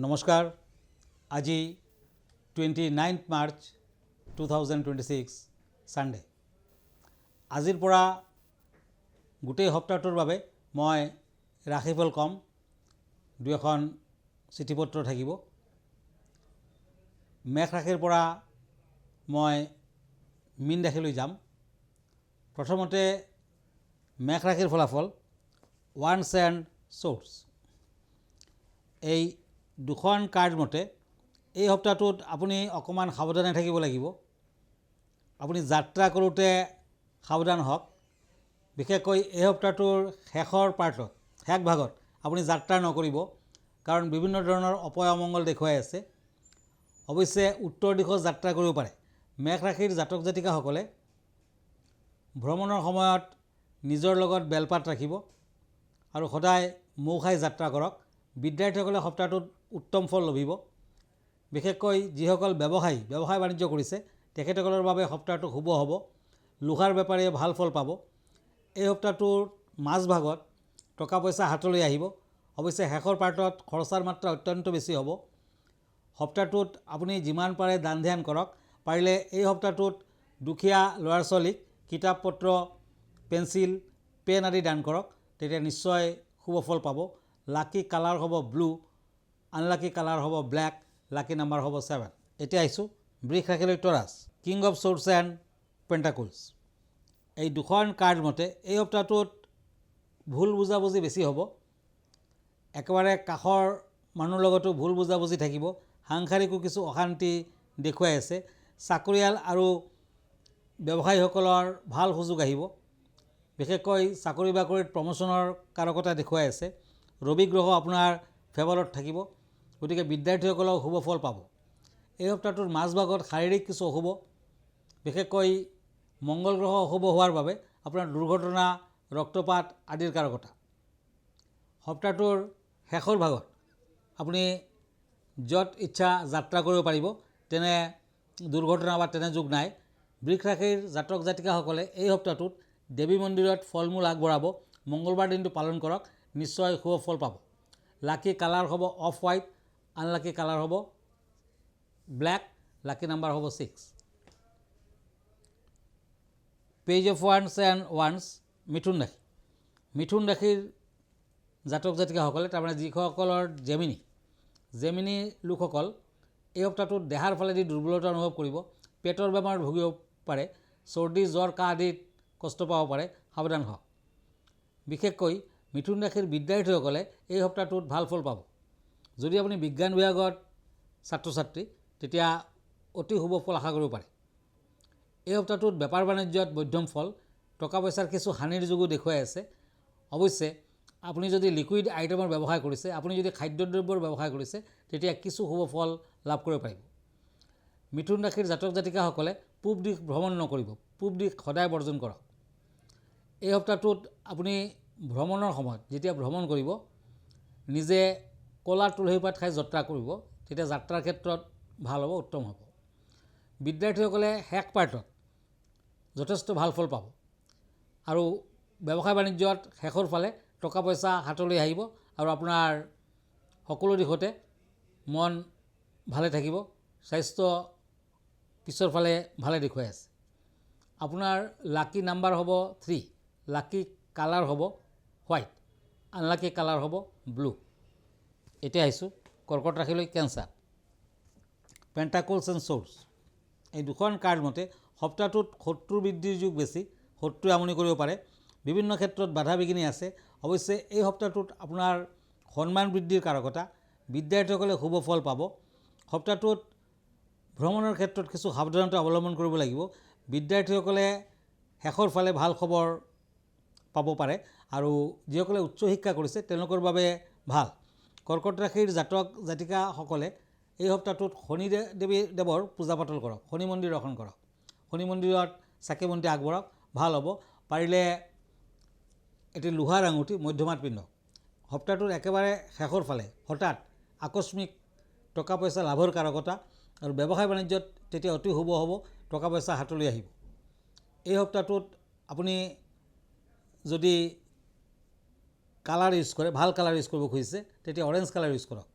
নমস্কাৰ। আজি 29 March 2026 Sunday. আজিৰ পৰা গোটেই সপ্তাহটোৰ বাবে মই ৰাশিফল কম, দুই এখন চিঠিপত্ৰ থাকিব। মেষ ৰাশিৰ পৰা মই মীন ৰাশিলৈ যাম। প্ৰথমতে মেষ ৰাশিৰ ফলাফল ওৱান্স এণ্ড শ্বৰ্টছ। এই দুখন কাৰ্ড মতে এই সপ্তাহটোত আপুনি অকণমান সাৱধানে থাকিব লাগিব। আপুনি যাত্ৰা কৰোঁতে সাৱধান হওক। বিশেষকৈ এই সপ্তাহটোৰ শেষৰ শেষ ভাগত আপুনি যাত্ৰা নকৰিব, কাৰণ বিভিন্ন ধৰণৰ অপয় অমংগল দেখুৱাই আছে। অৱশ্যে উত্তৰ দিশত যাত্ৰা কৰিব পাৰে। মেষ ৰাশিৰ জাতক জাতিকাসকলে ভ্ৰমণৰ সময়ত নিজৰ লগত বেলপাত ৰাখিব আৰু সদায় মৌ খাই যাত্ৰা কৰক। বিদ্যাৰ্থীসকলে সপ্তাহটোত উত্তম ফল লভিব। বিশেষকৈ যিসকল ব্যৱসায় বাণিজ্য কৰিছে তেখেতসকলৰ বাবে সপ্তাহটো শুভ হ'ব। লোহাৰ বেপাৰীয়ে ভাল ফল পাব। এই সপ্তাহটোৰ মাজভাগত টকা পইচা হাতলৈ আহিব। অৱশ্যে শেষৰ পাৰ্টত খৰচাৰ মাত্ৰা অত্যন্ত বেছি হ'ব। সপ্তাহটোত আপুনি যিমান পাৰে দান ধ্যান কৰক। পাৰিলে এই সপ্তাহটোত দুখীয়া ল'ৰা ছোৱালীক কিতাপ পত্ৰ, পেঞ্চিল, পেন আদি দান কৰক, তেতিয়া নিশ্চয় শুভ ফল পাব। লাকি কালাৰ হ'ব ব্লু, আনলাকি কালাৰ হ'ব ব্লেক, লাকি নাম্বাৰ হ'ব 7। এতিয়া আহিছোঁ বৃষ ৰাশিলৈ টৰাছ, কিং অফ শ্বৰ্টছ এণ্ড পেণ্টাকুলছ। এই দুখন কাৰ্ড মতে এই সপ্তাহটোত ভুল বুজাবুজি বেছি হ'ব। একেবাৰে কাষৰ মানুহৰ লগতো ভুল বুজাবুজি থাকিব। সাংসাৰিকো কিছু অশান্তি দেখুৱাই আছে। চাকৰিয়াল আৰু ব্যৱসায়ীসকলৰ ভাল সুযোগ আহিব। বিশেষকৈ চাকৰি বাকৰিত প্ৰমোশ্যনৰ কাৰকতা দেখুৱাই আছে। ৰবি গ্ৰহ আপোনাৰ ফেভাৰত থাকিব, গতিকে বিদ্যাৰ্থীসকলেও শুভ ফল পাব। এই সপ্তাহটোৰ মাজভাগত শাৰীৰিক কিছু অশুভ, বিশেষকৈ মংগল গ্ৰহ অশুভ হোৱাৰ বাবে আপোনাৰ দুৰ্ঘটনা, ৰক্তপাত আদিৰ কাৰকতা। সপ্তাহটোৰ শেষৰ ভাগত আপুনি য'ত ইচ্ছা যাত্ৰা কৰিব পাৰিব, তেনে দুৰ্ঘটনা বা তেনে যুগ নাই। বৃষ ৰাশিৰ জাতক জাতিকাসকলে এই সপ্তাহটোত দেৱী মন্দিৰত ফল মূল আগবঢ়াব। মংগলবাৰ দিনটো পালন কৰক, নিশ্চয় শুভ ফল পাব। লাকি কালাৰ হ'ব অফ হোৱাইট, আনলাকি কালাৰ হ'ব ব্লেক, লাকি নাম্বাৰ হ'ব 6। Page of once and once, মিথুন ৰাশি। মিথুন ৰাশিৰ জাতক জাতিকাসকলে, তাৰমানে যিসকলৰ জেমিনি লোকসকল এই সপ্তাহটোত দেহাৰ ফালেদি দুৰ্বলতা অনুভৱ কৰিব। পেটৰ বেমাৰত ভুগিব পাৰে। চৰ্দি, জ্বৰ, কাহ আদিত কষ্ট পাব পাৰে, সাৱধান হওক। বিশেষকৈ মিথুন ৰাশিৰ বিদ্যাৰ্থীসকলে এই সপ্তাহটোত ভাল ফল পাব। যদি আপুনি বিজ্ঞান বিভাগত ছাত্ৰ ছাত্ৰী, তেতিয়া অতি শুভ ফল আশা কৰিব পাৰে। এই সপ্তাহটোত বেপাৰ বাণিজ্যত মধ্যম ফল। টকা পইচাৰ কিছু হানিৰ যোগো দেখুৱাই আছে। অৱশ্যে আপুনি যদি লিকুইড আইটেমৰ ব্যৱসায় কৰিছে, আপুনি যদি খাদ্যদ্ৰব্যৰ ব্যৱসায় কৰিছে, তেতিয়া কিছু শুভ ফল লাভ কৰিব পাৰিব। মিথুন ৰাশিৰ জাতক জাতিকাসকলে পূব দিশ ভ্ৰমণ নকৰিব। পূব দিশ সদায় বৰ্জন কৰক। এই সপ্তাহটোত আপুনি ভ্ৰমণৰ সময়ত যেতিয়া ভ্ৰমণ কৰিব, নিজে ক'লা তুলসী পাত খাই যাত্ৰা কৰিব, তেতিয়া যাত্ৰাৰ ক্ষেত্ৰত ভাল হ'ব, উত্তম হ'ব। বিদ্যাৰ্থীসকলে শেষ পাৰ্টত যথেষ্ট ভাল ফল পাব আৰু ব্যৱসায় বাণিজ্যত শেষৰ ফালে টকা পইচা হাতলৈ আহিব আৰু আপোনাৰ সকলো দিশতে মন ভালে থাকিব। স্বাস্থ্য পিছৰ ফালে ভালে দেখুৱাই আছে। আপোনাৰ লাকি নাম্বাৰ হ'ব 3, লাকি কালাৰ হ'ব হোৱাইট, আনলাকি কালাৰ হ'ব ব্লু। এতিয়া আহিছোঁ কৰ্কট ৰাশিলৈ কেঞ্চাৰ, পেণ্টাকুলছ এণ্ড শ্বৰ্টছ। এই দুখন কাৰ্ড মতে সপ্তাহটোত শত্ৰু বৃদ্ধিৰ যুগ বেছি। শত্ৰুৱে আমনি কৰিব পাৰে। বিভিন্ন ক্ষেত্ৰত বাধা বিঘিনি আছে। অৱশ্যে এই সপ্তাহটোত আপোনাৰ সন্মান বৃদ্ধিৰ কাৰকতা। বিদ্যাৰ্থীসকলে শুভ ফল পাব। সপ্তাহটোত ভ্ৰমণৰ ক্ষেত্ৰত কিছু সাৱধানতা অৱলম্বন কৰিব লাগিব। বিদ্যাৰ্থীসকলে শেষৰ ফালে ভাল খবৰ পাব পাৰে আৰু যিসকলে উচ্চ শিক্ষা কৰিছে তেওঁলোকৰ বাবে ভাল। কৰ্কট ৰাশিৰ জাতক জাতিকাসকলে এই সপ্তাহটোত শনিদেৱৰ পূজা পাতল কৰক, শনি মন্দিৰ দৰ্শন কৰক, শনি মন্দিৰত চাকি বন্তি আগবঢ়াওক, ভাল হ'ব। পাৰিলে এটি লোহাৰ আঙুঠি মধ্যমাত পিন্ধক। সপ্তাহটোৰ একেবাৰে শেষৰ ফালে হঠাৎ আকস্মিক টকা পইচা লাভৰ কাৰকতা আৰু ব্যৱসায় বাণিজ্যত তেতিয়া অতি শুভ হ'ব, টকা পইচা হাতলৈ আহিব। এই সপ্তাহটোত আপুনি যদি কালাৰ ইউজ কৰে, ভাল কালাৰ ইউজ কৰিব খুজিছে, তেতিয়া অৰেঞ্জ কালাৰ ইউজ কৰক।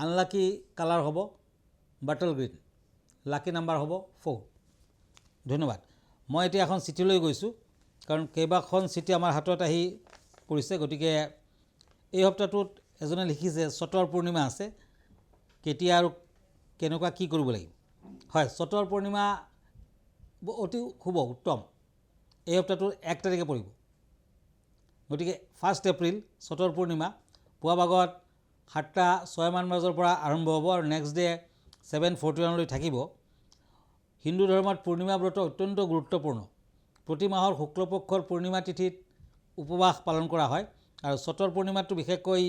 আনলাকি কালাৰ হ'ব বাটল গ্ৰীণ, লাকি নাম্বাৰ হ'ব 4। ধন্যবাদ। মই এতিয়া এখন চিঠিলৈ গৈছোঁ, কাৰণ কেইবাখন চিঠি আমাৰ হাতত আহি পৰিছে। গতিকে এই সপ্তাহটোত এজনে লিখিছে চতৰ পূৰ্ণিমা আছে, কেতিয়া আৰু কেনেকুৱা কি কৰিব লাগিব। হয়, চতৰ পূৰ্ণিমা অতি শুভ উত্তম, এই সপ্তাহটোৰ 1 তাৰিখে পৰিব। গতিকে 1 এপ্ৰিল চতৰ পূৰ্ণিমা পুৱা ভাগত 7:06 বজাৰ পৰা আৰম্ভ হ'ব আৰু নেক্সট ডে 7:41 থাকিব। হিন্দু ধৰ্মত পূৰ্ণিমা ব্ৰত অত্যন্ত গুৰুত্বপূৰ্ণ। প্ৰতি মাহৰ শুক্লপক্ষৰ পূৰ্ণিমা তিথিত উপবাস পালন কৰা হয় আৰু চতৰ পূৰ্ণিমাটো বিশেষকৈ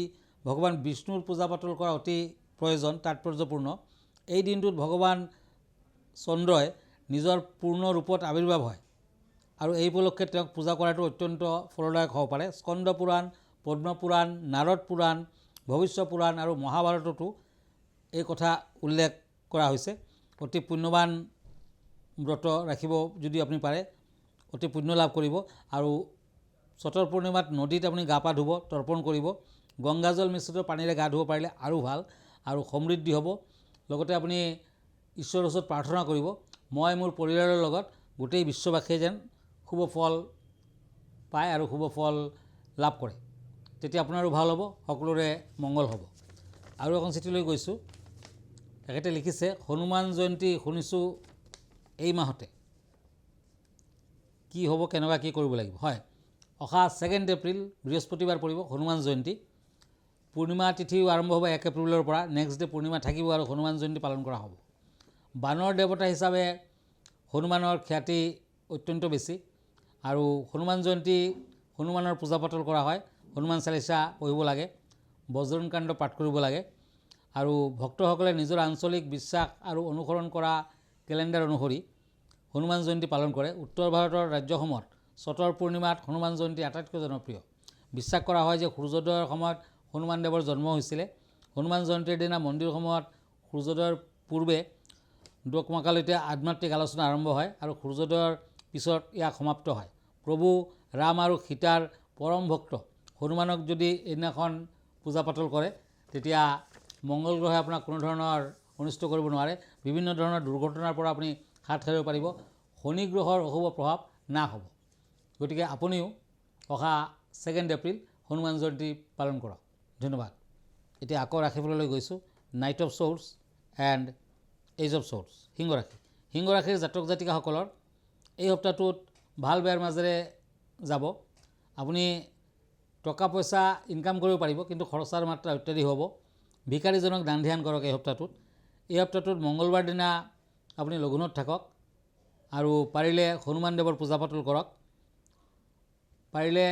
ভগৱান বিষ্ণুৰ পূজা পাতল কৰা অতি প্ৰয়োজন, তাৎপৰ্যপূৰ্ণ। এই দিনটোত ভগৱান চন্দ্ৰই নিজৰ পূৰ্ণ ৰূপত আৱিৰ্ভাৱ হয় আৰু এই উপলক্ষে তেওঁক পূজা কৰাটো অত্যন্ত ফলদায়ক হ'ব পাৰে। স্কন্দ পুৰাণ, পদ্ম পুৰাণ, নাৰদ পুৰাণ, ভৱিষ্য পুৰাণ আৰু মহাভাৰততো এই কথা উল্লেখ কৰা হৈছে। অতি পুণ্যৱান ব্ৰত ৰাখিব যদি আপুনি পাৰে, অতি পুণ্য লাভ কৰিব। আৰু চতৰ পূৰ্ণিমাত নদীত আপুনি গা পা ধুব, তৰ্পণ কৰিব। গংগাজল মিশ্ৰিত পানীৰে গা ধুব পাৰিলে আৰু ভাল আৰু সমৃদ্ধি হ'ব। লগতে আপুনি ঈশ্বৰৰ ওচৰত প্ৰাৰ্থনা কৰিব, মই মোৰ পৰিয়ালৰ লগত গোটেই বিশ্ববাসীয়ে যেন শুভ ফল পায় আৰু শুভ ফল লাভ কৰে, তেতিয়া আপোনাৰো ভাল হ'ব, সকলোৰে মংগল হ'ব। আৰু এখন চিঠিলৈ গৈছোঁ, তেখেতে লিখিছে হনুমান জয়ন্তী শুনিছোঁ এই মাহতে, কি হ'ব, কেনেকুৱা কি কৰিব লাগিব। হয়, অহা 2 এপ্ৰিল বৃহস্পতিবাৰ পৰিব হনুমান জয়ন্তী। পূৰ্ণিমা তিথিও আৰম্ভ হ'ব 1 এপ্ৰিলৰ পৰা, নেক্সট ডে পূৰ্ণিমা থাকিব আৰু হনুমান জয়ন্তী পালন কৰা হ'ব। বানৰ দেৱতা হিচাপে হনুমানৰ খ্যাতি অত্যন্ত বেছি আৰু হনুমান জয়ন্তী হনুমানৰ পূজা পাতল কৰা হয়। হনুমান চালিচা পঢ়িব লাগে, বজৰং কাণ্ড পাঠ কৰিব লাগে আৰু ভক্তসকলে নিজৰ আঞ্চলিক বিশ্বাস আৰু অনুসৰণ কৰা কেলেণ্ডাৰ অনুসৰি হনুমান জয়ন্তী পালন কৰে। উত্তৰ ভাৰতৰ ৰাজ্যসমূহত চতৰ পূৰ্ণিমাত হনুমান জয়ন্তী আটাইতকৈ জনপ্ৰিয়। বিশ্বাস কৰা হয় যে সূৰ্যোদয়ৰ সময়ত হনুমান দেৱৰ জন্ম হৈছিলে। হনুমান জয়ন্তীৰ দিনা মন্দিৰসমূহত সূৰ্যোদয়ৰ পূৰ্বে দোকমাকালৈতে আধ্যাত্মিক আলোচনা আৰম্ভ হয় আৰু সূৰ্যোদয়ৰ পিছত ইয়াক সমাপ্ত হয়। প্ৰভু ৰাম আৰু সীতাৰ পৰম ভক্ত হনুমানক যদি এইদিনাখন পূজা পাতল কৰে, তেতিয়া মংগল গ্ৰহে আপোনাক কোনো ধৰণৰ অনিষ্ট কৰিব নোৱাৰে। বিভিন্ন ধৰণৰ দুৰ্ঘটনাৰ পৰা আপুনি হাত সাৰিব পাৰিব। শনি গ্ৰহৰ অশুভ প্ৰভাৱ নাশ হ'ব। গতিকে আপুনিও অহা 2 এপ্ৰিল হনুমান জয়ন্তী পালন কৰক। ধন্যবাদ। এতিয়া আকৌ ৰাশিফললৈ গৈছোঁ, knight of swords and ace of swords. সিংহ ৰাশি, সিংহ ৰাশিৰ জাতক জাতিকাসকলৰ এই সপ্তাহটোত ভাল বেয়াৰ মাজেৰে যাব। আপুনি টকা পইচা ইনকাম কৰিব পাৰিব, কিন্তু খৰচাৰ মাত্ৰা অত্যাধিক হ'ব। ভিকাৰীজনক দান ধ্যান কৰক এই সপ্তাহটোত। এই সপ্তাহটোত মংগলবাৰ দিনা আপুনি লঘোণত থাকক আৰু পাৰিলে হনুমান দেৱৰ পূজা পাতল কৰক। পাৰিলে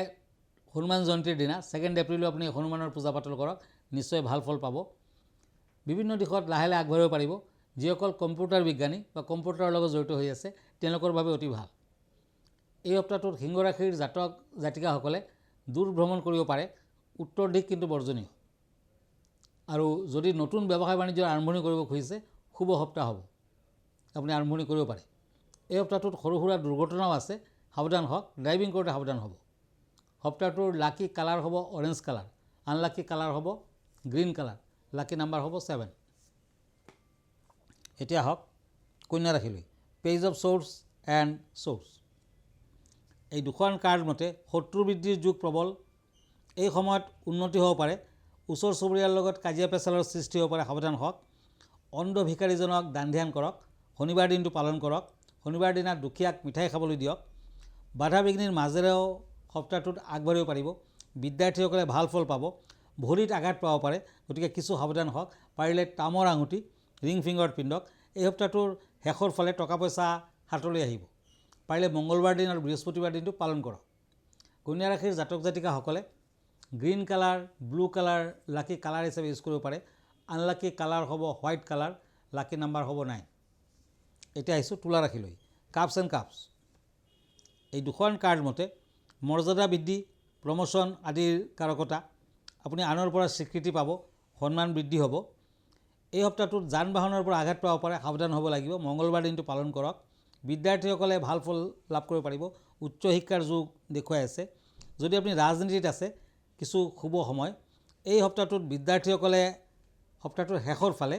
হনুমান জয়ন্তীৰ দিনা 2 এপ্ৰিলো আপুনি হনুমানৰ পূজা পাতল কৰক, নিশ্চয় ভাল ফল পাব। বিভিন্ন দিশত লাহে লাহে আগবাঢ়িব পাৰিব। যিসকল কম্পিউটাৰ বিজ্ঞানী বা কম্পিউটাৰৰ লগত জড়িত হৈ আছে, তেওঁলোকৰ বাবে অতি ভাল। এই সপ্তাহটোত সিংহ ৰাশিৰ জাতক জাতিকাসকলে দূৰ ভ্ৰমণ কৰিব পাৰে, উত্তৰ দিশ কিন্তু বৰ্জনীয়। আৰু যদি নতুন ব্যৱসায় বাণিজ্যৰ আৰম্ভণি কৰিব খুজিছে, শুভ সপ্তাহ হ'ব, আপুনি আৰম্ভণি কৰিব পাৰে। এই সপ্তাহটোত সৰু সুৰা দুৰ্ঘটনাও আছে, সাৱধান হওক, ড্ৰাইভিং কৰোঁতে সাৱধান হ'ব। সপ্তাহটোৰ লাকি কালাৰ হ'ব অৰেঞ্জ কালাৰ, আনলাকি কালাৰ হ'ব গ্ৰীণ কালাৰ, লাকি নাম্বাৰ হ'ব 7। এতিয়া হওক কন্যা ৰাশিলৈ, page of swords and swords. এই দুখন কাৰ্ড মতে শত্ৰু বৃদ্ধিৰ যুগ প্ৰবল। এই সময়ত উন্নতি হ'ব পাৰে। ওচৰ চুবুৰীয়াৰ লগত কাজিয়া পেচালৰ সৃষ্টি হ'ব পাৰে, সাৱধান হওক। অন্ধ ভিকাৰীজনক দান ধ্যান কৰক। শনিবাৰ দিনটো পালন কৰক। শনিবাৰ দিনা দুখীয়াক মিঠাই খাবলৈ দিয়ক। বাধা বিঘ্নিৰ মাজেৰেও সপ্তাহটোত আগবাঢ়িব পাৰিব। বিদ্যাৰ্থীসকলে ভাল ফল পাব। ভৰিত আঘাত পাব পাৰে, গতিকে কিছু সাৱধান হওক। পাৰিলে তামৰ আঙুঠি, ৰিং ফিংগাৰত পিন্ধক। এই সপ্তাহটোৰ শেষৰ ফালে টকা পইচা হাতলৈ আহিব। পাৰিলে মংগলবাৰ দিন আৰু বৃহস্পতিবাৰ দিনটো পালন কৰক। কন্যা ৰাশিৰ জাতক জাতিকাসকলে গ্ৰীণ কালাৰ, ব্লু কালাৰ লাকি কালাৰ হিচাপে ইউজ কৰিব পাৰে। আনলাকি কালাৰ হ'ব হোৱাইট কালাৰ, লাকি নাম্বাৰ হ'ব 9। এতিয়া আহিছোঁ তুলা ৰাশিলৈ, কাপছ এণ্ড কাপছ। এই দুখন কাৰ্ড মতে মৰ্যাদা বৃদ্ধি, প্ৰমোশ্যন আদিৰ কাৰকতা। আপুনি আনৰ পৰা স্বীকৃতি পাব, সন্মান বৃদ্ধি হ'ব। এই সপ্তাহটোত যান বাহনৰ পৰা আঘাত পাব পাৰে, সাৱধান হ'ব লাগিব। মংগলবাৰ দিনটো পালন কৰক। বিদ্যাৰ্থীসকলে ভাল ফল লাভ কৰিব পাৰিব। উচ্চ শিক্ষাৰ যুগ দেখুৱাই আছে। যদি আপুনি ৰাজনীতিত আছে, কিছু শুভ সময়। এই সপ্তাহটোত বিদ্যাৰ্থীসকলে সপ্তাহটোৰ শেষৰ ফালে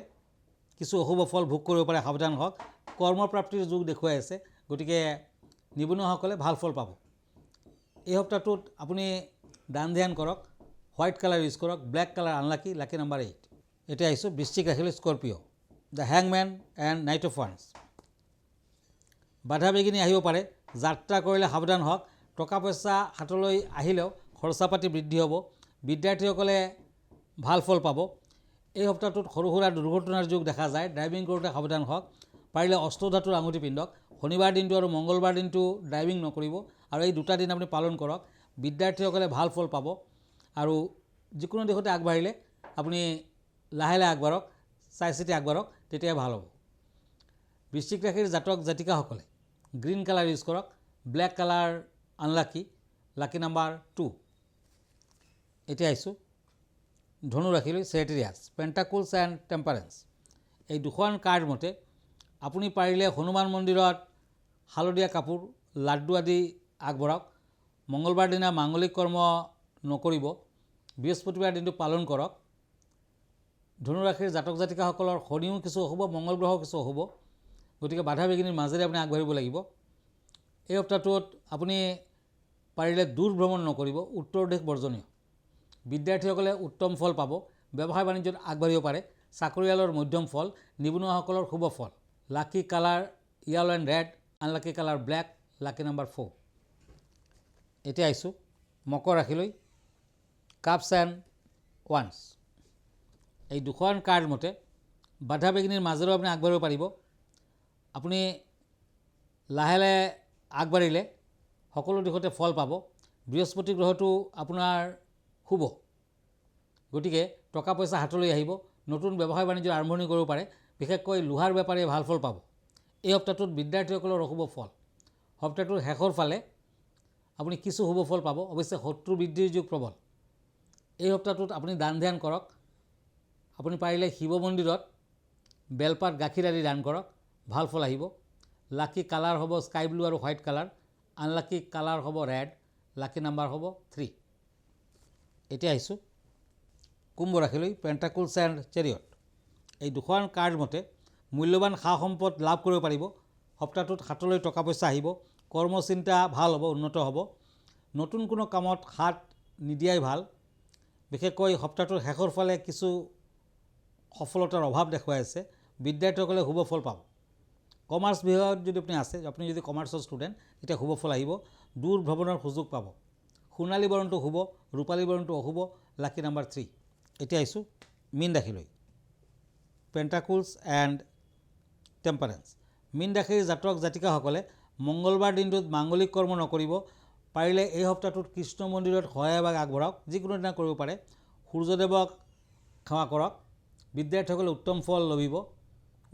কিছু অশুভ ফল ভোগ কৰিব পাৰে, সাৱধান হওক। কৰ্মপ্ৰাপ্তিৰ যোগ দেখুৱাই আছে, গতিকে নিবনুৱাসকলে ভাল ফল পাব। এই সপ্তাহটোত আপুনি দান ধ্যান কৰক, হোৱাইট কালাৰ ইউজ কৰক, ব্লেক কালাৰ আনলাকি, লাকি নাম্বাৰ 8। এতিয়া আহিছোঁ বৃশ্চিক ৰাশিলৈ, Scorpio', the হেংমেন and night of once. বাধা বিঘিনি আহিব পাৰে, যাত্ৰা কৰিলে সাৱধান হওক। টকা পইচা হাতলৈ আহিলেও খৰচা পাতি বৃদ্ধি হ'ব। বিদ্যাৰ্থীসকলে ভাল ফল পাব। এই সপ্তাহটোত সৰু সুৰা দুৰ্ঘটনাৰ যোগ দেখা যায়, ড্ৰাইভিং কৰোঁতে সাৱধান হওক। পাৰিলে অষ্টধাতুৰ আঙুঠি পিন্ধক। শনিবাৰ দিনটো আৰু মংগলবাৰ দিনটো ড্ৰাইভিং নকৰিব, আৰু এই দুটা দিন আপুনি পালন কৰক। বিদ্যাৰ্থীসকলে ভাল ফল পাব, আৰু যিকোনো দিশতে আগবাঢ়িলে আপুনি লাহে লাহে আগবাঢ়ক, চাই চিতি আগবাঢ়ক, তেতিয়াই ভাল হ'ব। বৃশ্চিক ৰাশিৰ জাতক জাতিকাসকলে গ্ৰীণ কালাৰ ইউজ কৰক, ব্লেক কালাৰ আনলাকি, লাকি নাম্বাৰ 2। এতিয়া আহিছোঁ ধনু ৰাশিলৈ, চেৰিটেৰিয়াছ, পেণ্টাকুলছ এণ্ড টেম্পাৰেন্স। এই দুখন কাৰ্ড মতে আপুনি পাৰিলে হনুমান মন্দিৰত হালধীয়া কাপোৰ, লাড্ডু আদি আগবঢ়াওক। মংগলবাৰ দিনা মাংগলিক কৰ্ম নকৰিব। বৃহস্পতিবাৰ দিনটো পালন কৰক। ধনুৰাশিৰ জাতক জাতিকাসকলৰ শনিও কিছু অশুভ, মংগল গ্ৰহও কিছু অশুভ, গতিকে বাধা বিঘিনিৰ মাজেৰে আপুনি আগবাঢ়িব লাগিব। এই সপ্তাহটোত আপুনি পাৰিলে দূৰ ভ্ৰমণ নকৰিব, উত্তৰ দিশ বৰ্জনীয়। বিদ্যাৰ্থীসকলে উত্তম ফল পাব। ব্যৱসায় বাণিজ্যত আগবাঢ়িব পাৰে। চাকৰিয়ালৰ মধ্যম ফল, নিবনুৱাসকলৰ শুভ ফল। Lucky colour yellow and red, unlucky colour black, lucky number 4। এতিয়া আহিছোঁ মকৰ ৰাশিলৈ, কাপছ এণ্ড ওৱান্স। এই দুখন কাৰ্ড মতে বাধা বিঘিনিৰ মাজেৰেও আপুনি আগবাঢ়িব পাৰিব। আপুনি লাহে লাহে আগবাঢ়িলে সকলো দিশতে ফল পাব। বৃহস্পতি গ্ৰহটো আপোনাৰ শুভ, গতিকে টকা পইচা হাতলৈ আহিব। নতুন ব্যৱসায় বাণিজ্যৰ আৰম্ভণি কৰিব পাৰে। বিশেষকৈ লোহাৰ বেপাৰীয়ে ভাল ফল পাব। এই সপ্তাহটোত বিদ্যাৰ্থীসকলৰ অশুভ ফল। সপ্তাহটোৰ শেষৰ ফালে আপুনি কিছু শুভ ফল পাব, অৱশ্যে শত্ৰু বৃদ্ধিৰ যুগ প্ৰবল। এই সপ্তাহটোত আপুনি দান ধ্যান কৰক। আপুনি পাৰিলে শিৱ মন্দিৰত বেলপাত, গাখীৰ আদি দান কৰক, ভাল ফল আহিব। লাকি কালাৰ হ'ব স্কাই ব্লু আৰু হোৱাইট কালাৰ, আনলাকি কালাৰ হ'ব ৰেড, লাকি নাম্বাৰ হ'ব 3। এতিয়া আহিছোঁ কুম্ভ ৰাশিলৈ, পেণ্টাকুলছ এণ্ড চেৰিয়ট। এই দুখন কাৰ্ড মতে মূল্যৱান সা সম্পদ লাভ কৰিব পাৰিব। সপ্তাহটোত হাতলৈ টকা পইচা আহিব। কৰ্মচিন্তা ভাল হ'ব, উন্নত হ'ব। নতুন কোনো কামত হাত নিদিয়াই ভাল। বিশেষকৈ সপ্তাহটোৰ শেষৰ ফালে কিছু সফলতাৰ অভাৱ দেখুৱাই আছে। বিদ্যাৰ্থীসকলে শুভ ফল পাব। কমাৰ্চ বিভাগত যদি আপুনি যদি কমাৰ্চৰ ষ্টুডেণ্ট, তেতিয়া শুভ ফল আহিব। দূৰ ভ্ৰমণৰ সুযোগ পাব। সোণালী বৰণটো শুভ, ৰূপালী বৰণটো অশুভ, লাকি নাম্বাৰ 3। এতিয়া আহিছোঁ মীন ৰাশিলৈ, পেণ্টাকুলছ এণ্ড টেম্পাৰেন্স। মীন ৰাশিৰ জাতক জাতিকাসকলে মংগলবাৰ দিনটোত মাংগলিক কৰ্ম নকৰিব। পাৰিলে এই সপ্তাহটোত কৃষ্ণ মন্দিৰত সহায় ভাগ আগবঢ়াওক, যিকোনো দিনা কৰিব পাৰে। সূৰ্যদেৱক সেৱা কৰক। বিদ্যাৰ্থীসকলে উত্তম ফল লভিব।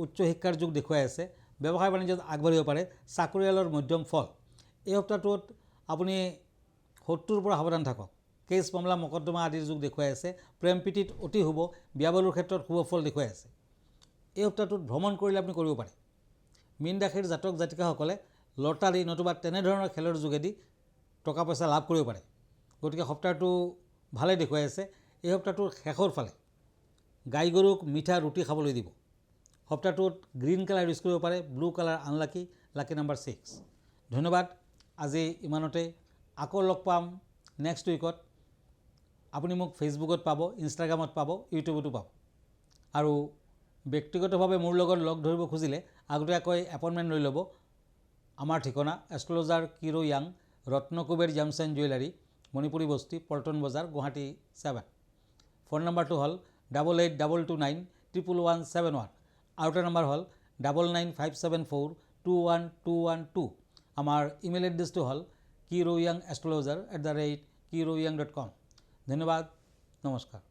উচ্চ শিক্ষাৰ যুগ দেখুৱাই আছে। ব্যৱসায় বাণিজ্যত আগবাঢ়িব পাৰে। চাকৰিয়ালৰ মধ্যম ফল। এই সপ্তাহটোত আপুনি শত্ৰুৰ পৰা সাৱধান থাকক। কেছ মামলা মকদ্দমা আদিৰ যুগ দেখুৱাই আছে। প্ৰেম প্ৰীতিত অতি শুভ, বিয়া বাৰুৰ ক্ষেত্ৰত শুভ ফল দেখুৱাই আছে। এই সপ্তাহটোত ভ্ৰমণ কৰিলে আপুনি কৰিব পাৰে। মীন ৰাশিৰ জাতক জাতিকাসকলে লটাৰী নতুবা তেনেধৰণৰ খেলৰ যোগেদি টকা পইচা লাভ কৰিব পাৰে। গতিকে সপ্তাহটো ভালেই দেখুৱাই আছে। এই সপ্তাহটোৰ শেষৰ ফালে গাই গৰুক মিঠা ৰুটি খাবলৈ দিব। সপ্তাহটোত গ্ৰীণ কালাৰ ইউজ কৰিব পাৰে, ব্লু কালাৰ আনলাকি, লাকি নাম্বাৰ 6। ধন্যবাদ। আজি ইমানতে। আকৌ লগ পাম নেক্সট উইকত। আপুনি মোক ফেচবুকত পাব, ইনষ্টাগ্ৰামত পাব, ইউটিউবতো পাব। আৰু ব্যক্তিগতভাৱে মোৰ লগত লগ ধৰিব খুজিলে আগতীয়াকৈ এপইণ্টমেণ্ট লৈ ল'ব। আমাৰ ঠিকনা astrologer Kiro Yang, Ratnakuber gems and jewellery, Manipuri Basti, Paltan বজাৰ, গুৱাহাটী 7। ফোন নম্বৰটো হ'ল 8829911171। আৰু এটা নম্বৰ হ'ল 9957421212। আমাৰ ইমেইল এড্ৰেছটো হ'ল kiroyangastrologer@kiroyang.com। ধন্যবাদ, নমস্কাৰ।